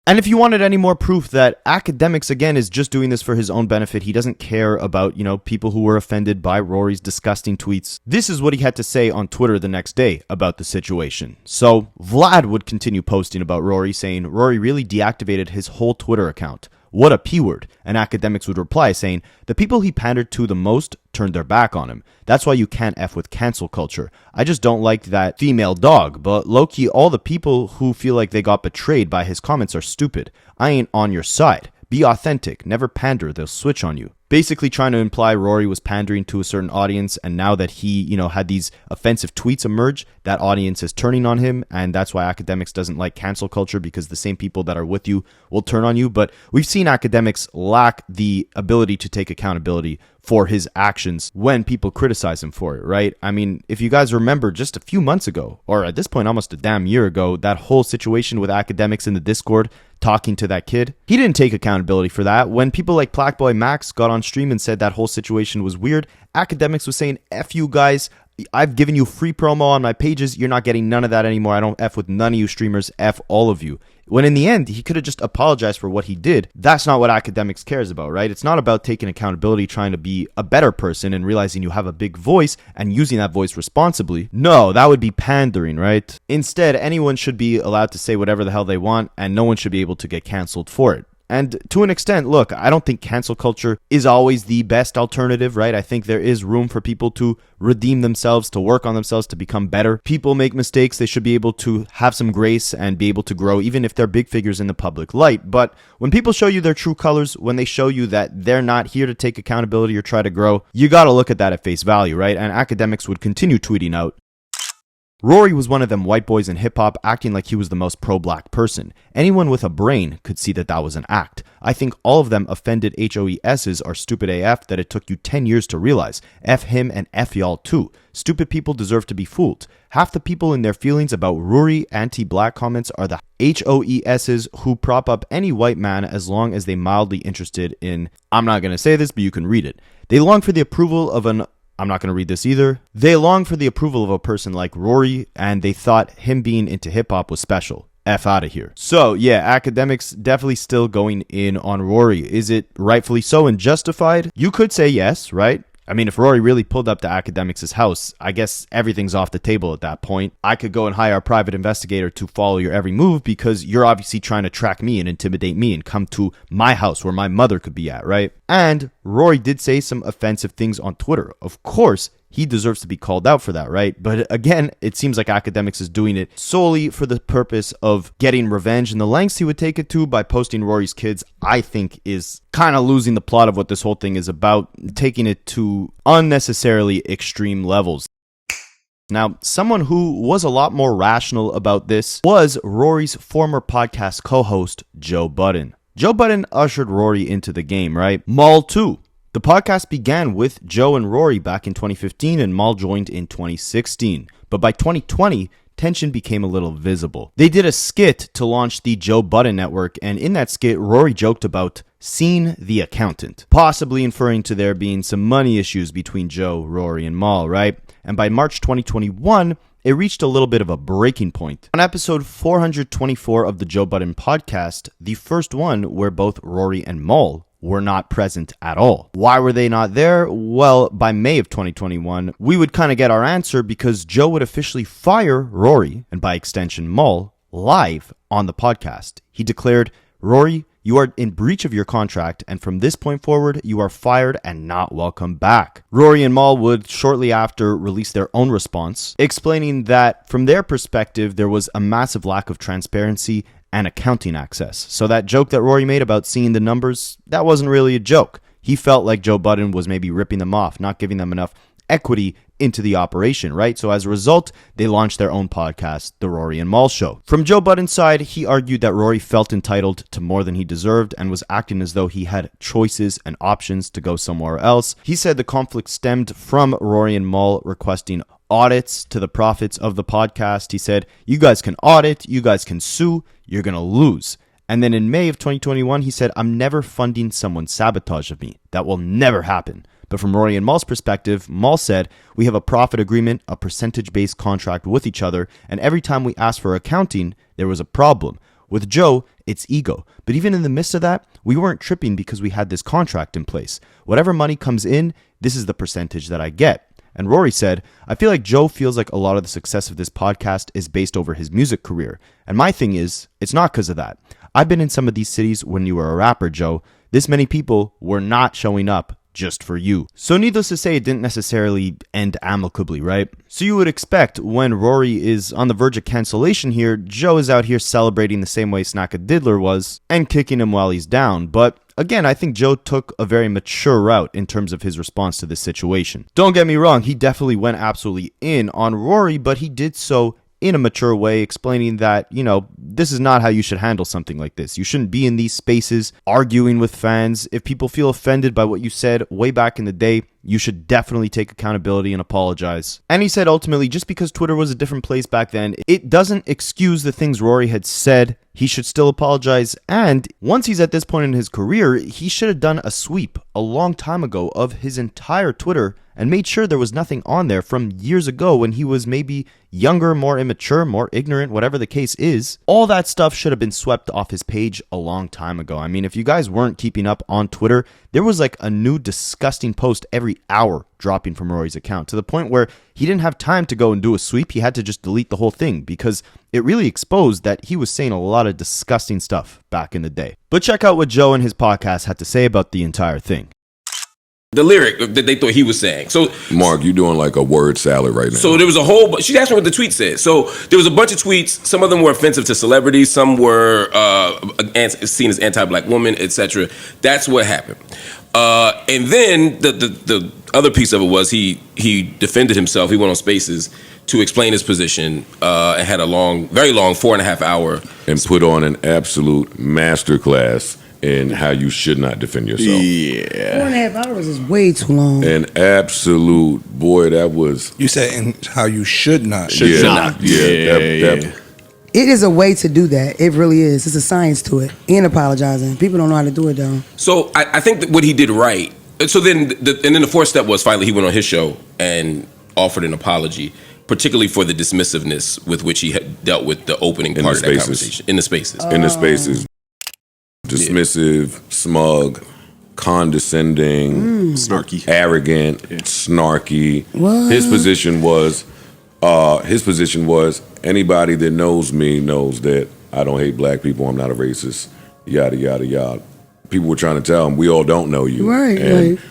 And if you wanted any more proof that Akademiks, again, is just doing this for his own benefit, he doesn't care about, people who were offended by Rory's disgusting tweets, this is what he had to say on Twitter the next day about the situation. So, Vlad would continue posting about Rory, saying Rory really deactivated his whole Twitter account. What a P-word. And Akademiks would reply saying, the people he pandered to the most turned their back on him. That's why you can't F with cancel culture. I just don't like that female dog, but low-key, all the people who feel like they got betrayed by his comments are stupid. I ain't on your side. Be authentic. Never pander. They'll switch on you. Basically trying to imply Rory was pandering to a certain audience, and now that he, had these offensive tweets emerge, that audience is turning on him, and that's why Akademiks doesn't like cancel culture, because the same people that are with you will turn on you. But we've seen Akademiks lack the ability to take accountability for his actions when people criticize him for it, right? I mean, if you guys remember just a few months ago, or at this point almost a damn year ago, that whole situation with Akademiks in the Discord talking to that kid, he didn't take accountability for that. When people like Playboi Max got on stream and said that whole situation was weird, Akademiks was saying, F you guys, I've given you free promo on my pages, you're not getting none of that anymore, I don't F with none of you streamers, F all of you. When in the end, he could have just apologized for what he did. That's not what Akademiks cares about, right? It's not about taking accountability, trying to be a better person and realizing you have a big voice and using that voice responsibly. No, that would be pandering, right? Instead, anyone should be allowed to say whatever the hell they want and no one should be able to get canceled for it. And to an extent, look, I don't think cancel culture is always the best alternative, right? I think there is room for people to redeem themselves, to work on themselves, to become better. People make mistakes. They should be able to have some grace and be able to grow, even if they're big figures in the public light. But when people show you their true colors, when they show you that they're not here to take accountability or try to grow, you got to look at that at face value, right? And Akademiks would continue tweeting out, Rory was one of them white boys in hip-hop acting like he was the most pro-black person. Anyone with a brain could see that that was an act. I think all of them offended HOESs are stupid AF that it took you 10 years to realize. F him and F y'all too. Stupid people deserve to be fooled. Half the people in their feelings about Rory anti-black comments are the HOESs who prop up any white man as long as they mildly interested in, I'm not going to say this, but you can read it. They long for the approval of an I'm not going to read this either. They long for the approval of a person like Rory, and they thought him being into hip-hop was special. F out of here. So, yeah, Akademiks definitely still going in on Rory. Is it rightfully so and justified? You could say yes, right? I mean, if Rory really pulled up to Akademiks' house, I guess everything's off the table at that point. I could go and hire a private investigator to follow your every move because you're obviously trying to track me and intimidate me and come to my house where my mother could be at, right? And Rory did say some offensive things on Twitter. Of course, he deserves to be called out for that, right? But again, it seems like Akademiks is doing it solely for the purpose of getting revenge, and the lengths he would take it to by posting Rory's kids, I think, is kind of losing the plot of what this whole thing is about, taking it to unnecessarily extreme levels. Now, someone who was a lot more rational about this was Rory's former podcast co-host, Joe Budden. Joe Budden ushered Rory into the game, right? Maul too. The podcast began with Joe and Rory back in 2015 and Mal joined in 2016. But by 2020, tension became a little visible. They did a skit to launch the Joe Budden Network, and in that skit, Rory joked about seeing the accountant, possibly inferring to there being some money issues between Joe, Rory, and Mal, right? And by March 2021, it reached a little bit of a breaking point. On episode 424 of the Joe Budden podcast, the first one where both Rory and Mal were not present at all. Why were they not there? Well, by May of 2021, we would kind of get our answer because Joe would officially fire Rory, and by extension Mal, live on the podcast. He declared, Rory, you are in breach of your contract, and from this point forward, you are fired and not welcome back. Rory and Mal would shortly after release their own response, explaining that from their perspective, there was a massive lack of transparency and accounting access. So that joke that Rory made about seeing the numbers, that wasn't really a joke. He felt like Joe Budden was maybe ripping them off, not giving them enough equity into the operation, right? So as a result, they launched their own podcast, The Rory and Mal Show. From Joe Budden's side, he argued that Rory felt entitled to more than he deserved and was acting as though he had choices and options to go somewhere else. He said the conflict stemmed from Rory and Mal requesting audits to the profits of the podcast. He said, you guys can audit, you guys can sue, you're gonna lose. And then in May of 2021, he said, I'm never funding someone's sabotage of me. That will never happen. But from Rory and Mal's perspective, Mal said, we have a profit agreement, a percentage-based contract with each other, and every time we asked for accounting, there was a problem. With Joe, it's ego. But even in the midst of that, we weren't tripping because we had this contract in place. Whatever money comes in, this is the percentage that I get. And Rory said, I feel like Joe feels like a lot of the success of this podcast is based over his music career. And my thing is, it's not because of that. I've been in some of these cities when you were a rapper, Joe. This many people were not showing up just for you. So needless to say, it didn't necessarily end amicably, right? So you would expect when Rory is on the verge of cancellation here, Joe is out here celebrating the same way Snacka Diddler was and kicking him while he's down. But again, I think Joe took a very mature route in terms of his response to this situation. Don't get me wrong, he definitely went absolutely in on Rory, but he did so in a mature way, explaining that, you know, this is not how you should handle something like this. You shouldn't be in these spaces arguing with fans. If people feel offended by what you said way back in the day, you should definitely take accountability and apologize. And he said ultimately, just because Twitter was a different place back then, it doesn't excuse the things Rory had said. He should still apologize. And once he's at this point in his career, he should have done a sweep a long time ago of his entire Twitter and made sure there was nothing on there from years ago when he was maybe younger, more immature, more ignorant, whatever the case is. All that stuff should have been swept off his page a long time ago. I mean, if you guys weren't keeping up on Twitter, there was like a new disgusting post every hour dropping from Rory's account, to the point where he didn't have time to go and do a sweep. He had to just delete the whole thing because it really exposed that he was saying a lot of disgusting stuff back in the day. But check out what Joe and his podcast had to say about the entire thing. The lyric that they thought he was saying. So, Mark, you doing like a word salad right now. So there was a whole. She asked me what the tweet said. So there was a bunch of tweets. Some of them were offensive to celebrities. Some were seen as anti-black women, etc. That's what happened. And then the other piece of it was he defended himself. He went on Spaces to explain his position and had a very long 4.5 hour and put on an absolute masterclass in how you should not defend yourself. Yeah. 4.5 hours is way too long. An absolute, boy, that was... You said in how you should not. Should not. Yeah. It is a way to do that. It really is. It's a science to it. And apologizing. People don't know how to do it, though. So I think that what he did right. So then, the fourth step was finally he went on his show and offered an apology, particularly for the dismissiveness with which he had dealt with the opening part of that conversation. In the spaces. In the spaces. Dismissive, smug, condescending, snarky, arrogant, snarky. What? His position was anybody that knows me knows that I don't hate black people. I'm not a racist. Yada yada yada. People were trying to tell him we all don't know you. Right. And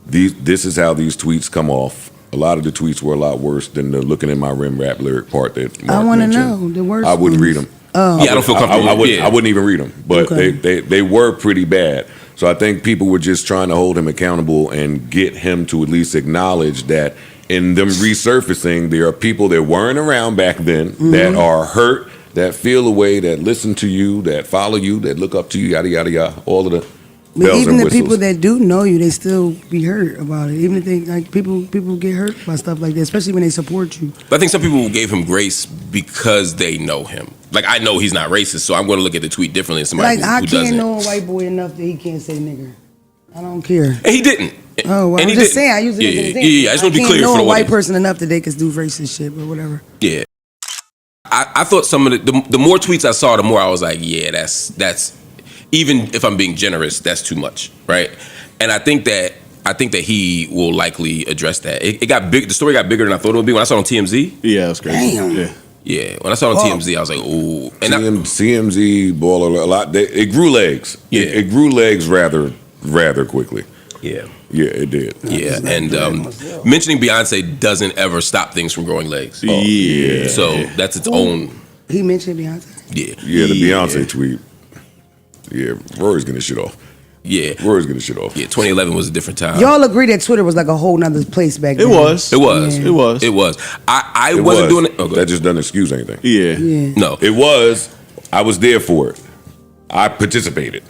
this is how these tweets come off. A lot of the tweets were a lot worse than the looking in my rim rap lyric part that Mark I want to mentioned. know the worst. I wouldn't read them. Oh. Yeah, I don't feel comfortable. I wouldn't even read them, but they were pretty bad. So I think people were just trying to hold him accountable and get him to at least acknowledge that in them resurfacing, there are people that weren't around back then that are hurt, that feel a way, that listen to you, that follow you, that look up to you, yada yada yada. All of the But bells even and the whistles. people that do know you, they still be hurt about it. Even if they like people get hurt by stuff like that, especially when they support you. But I think some people gave him grace because they know him. Like, I know he's not racist, so I'm going to look at the tweet differently than somebody Like who I doesn't. can't know a white boy enough that he can't say nigger. I don't care. And he didn't. Oh, well, And I'm he just didn't. saying. I use it as an example. Yeah. I just want to be clear can't for know the a white audience. person enough that they can do racist shit, but whatever. Yeah. I thought some of the more tweets I saw, the more I was like, yeah, that's even if I'm being generous, that's too much, right? And I think that he will likely address that. It got big. The story got bigger than I thought it would be when I saw it on TMZ. Yeah, that's crazy. Damn. Yeah, when I saw it on TMZ, I was like, ooh. And CMZ ball a lot. It grew legs. Yeah. It grew legs rather quickly. Yeah. Yeah, it did. Yeah, and mentioning Beyonce doesn't ever stop things from growing legs. Yeah. So that's its own. He mentioned Beyonce. Yeah. Yeah, the Beyonce tweet. Yeah, Rory's getting shit off. Yeah. Rory's getting shit off. Yeah, 2011 was a different time. Y'all agree that Twitter was like a whole nother place back then? It was. Yeah. I wasn't doing it. Oh, that just doesn't excuse anything. Yeah. No. It was. I was there for it. I participated.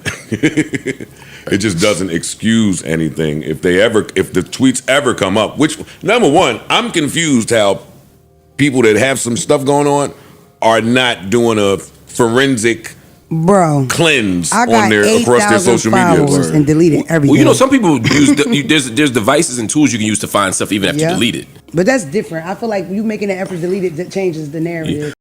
It just doesn't excuse anything if the tweets ever come up. Which, number one, I'm confused how people that have some stuff going on are not doing a forensic cleanse I got on across their social media and deleted everything. Well, you know, some people use there's devices and tools you can use to find stuff even after you delete it. But that's different. I feel like you making an effort to delete it that changes the narrative.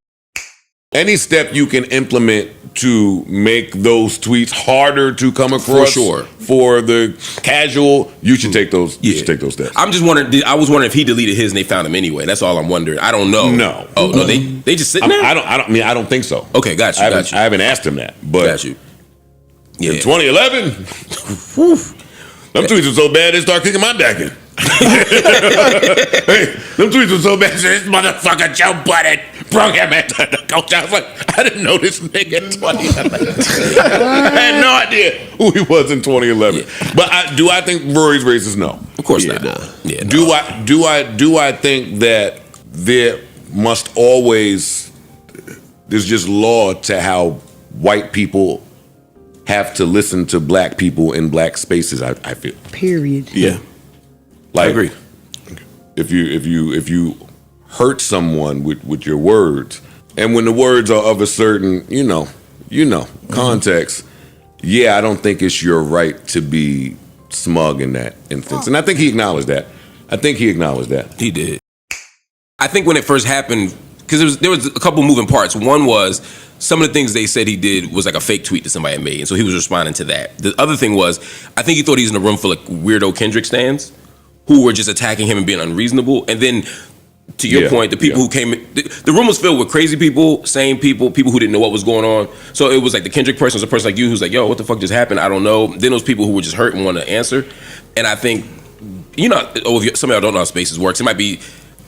Any step you can implement to make those tweets harder to come across for the casual, you should take those. You should take those steps. I'm just wondering. I was wondering if he deleted his and they found him anyway. That's all I'm wondering. I don't know. No. Oh no, they just sitting there. I don't think so. Okay, got you. I haven't asked him that, but got you. In 2011, them tweets were so bad they start kicking my back in. Them tweets were so bad. This motherfucker Joe Budden broke him at the coach. I was like, I didn't know this nigga in 2011. I had no idea who he was in 2011. Yeah. But do I think Rory's racist? No, of course not. Yeah, do I think that there must always there's just law to how white people have to listen to black people in black spaces. I feel. Period. Yeah. Like, I agree. If you hurt someone with your words, and when the words are of a certain, context, yeah, I don't think it's your right to be smug in that instance. And I think he acknowledged that. He did. I think when it first happened, because there was a couple moving parts. One was some of the things they said he did was like a fake tweet that somebody had made, and so he was responding to that. The other thing was, I think he thought he was in a room full of weirdo Kendrick stans who were just attacking him and being unreasonable. And then, to your point, the people who came, the room was filled with crazy people, sane people, people who didn't know what was going on. So it was like the Kendrick person was a person like you who's like, yo, what the fuck just happened? I don't know. Then those people who were just hurt and wanted to answer. And I think, some of y'all don't know how Spaces works. It might be,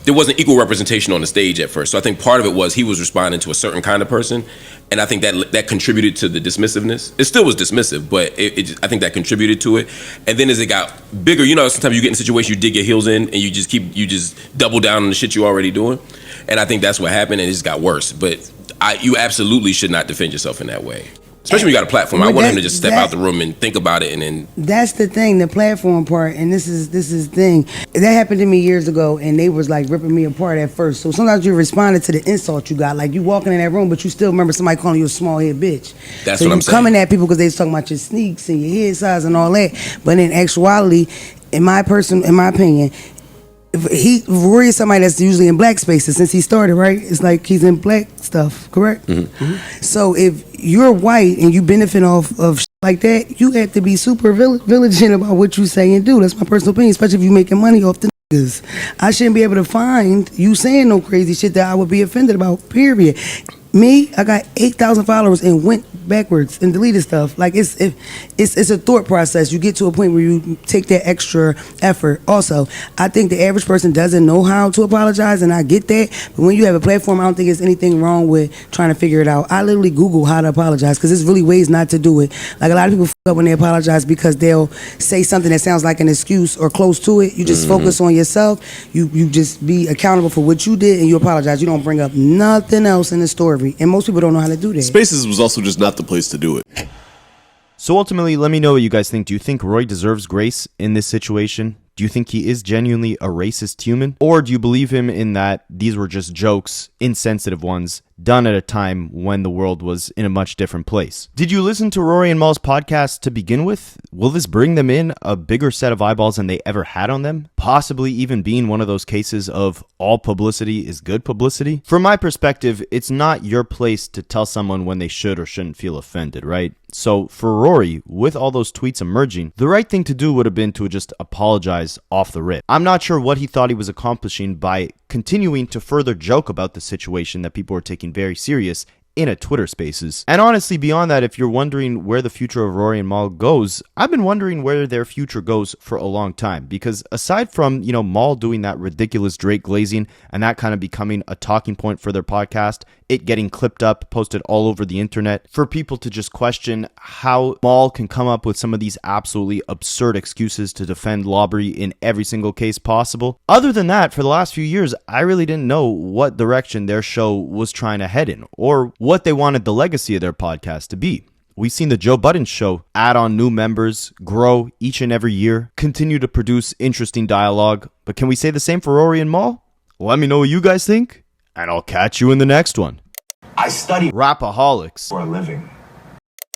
there wasn't equal representation on the stage at first. So I think part of it was he was responding to a certain kind of person. And I think that contributed to the dismissiveness. It still was dismissive, but I think that contributed to it. And then as it got bigger, sometimes you get in situations you dig your heels in and you just double down on the shit you're already doing. And I think that's what happened, and it just got worse. But you absolutely should not defend yourself in that way. Especially when you got a platform. I want him to just step out the room and think about it, and then. That's the thing, the platform part, and this is the thing. That happened to me years ago, and they was like ripping me apart at first. So sometimes you responded to the insult you got, like you walking in that room, but you still remember somebody calling you a small head bitch. That's what I'm saying. So you coming at people because they was talking about your sneaks and your head size and all that. But in actuality, in my opinion, Rory is somebody that's usually in black spaces since he started, right? It's like he's in black stuff, correct? Mm-hmm. So if you're white and you benefit off of like that, you have to be super vigilant about what you say and do. That's my personal opinion, especially if you're making money off the niggas. I shouldn't be able to find you saying no crazy shit that I would be offended about, period. Me, I got 8,000 followers and went backwards and deleted stuff. Like it's a thought process. You get to a point where you take that extra effort. Also, I think the average person doesn't know how to apologize, and I get that. But when you have a platform, I don't think there's anything wrong with trying to figure it out. I literally Google how to apologize because there's really ways not to do it. Like a lot of people f up when they apologize because they'll say something that sounds like an excuse or close to it. You just focus on yourself. You just be accountable for what you did and you apologize. You don't bring up nothing else in the story. And most people don't know how to do that. Spaces was also just not the place to do it. So ultimately, let me know what you guys think. Do you think Roy deserves grace in this situation? Do you think he is genuinely a racist human? Or do you believe him in that these were just jokes, insensitive ones, done at a time when the world was in a much different place? Did you listen to Rory and Mal's podcast to begin with? Will this bring them in a bigger set of eyeballs than they ever had on them? Possibly even being one of those cases of all publicity is good publicity? From my perspective, it's not your place to tell someone when they should or shouldn't feel offended, right? So for Rory, with all those tweets emerging, the right thing to do would have been to just apologize off the rip. I'm not sure what he thought he was accomplishing by continuing to further joke about the situation that people were taking very serious in a Twitter Spaces. And honestly, beyond that, if you're wondering where the future of Rory and Mal goes, I've been wondering where their future goes for a long time. Because aside from, Mal doing that ridiculous Drake glazing and that kind of becoming a talking point for their podcast, it getting clipped up, posted all over the internet, for people to just question how Mal can come up with some of these absolutely absurd excuses to defend Lobbery in every single case possible. Other than that, for the last few years, I really didn't know what direction their show was trying to head in, or what they wanted the legacy of their podcast to be. We've seen the Joe Budden show add on new members, grow each and every year, continue to produce interesting dialogue. But can we say the same for Rory and Mal? Let me know what you guys think, and I'll catch you in the next one. I study Rapaholics for a living.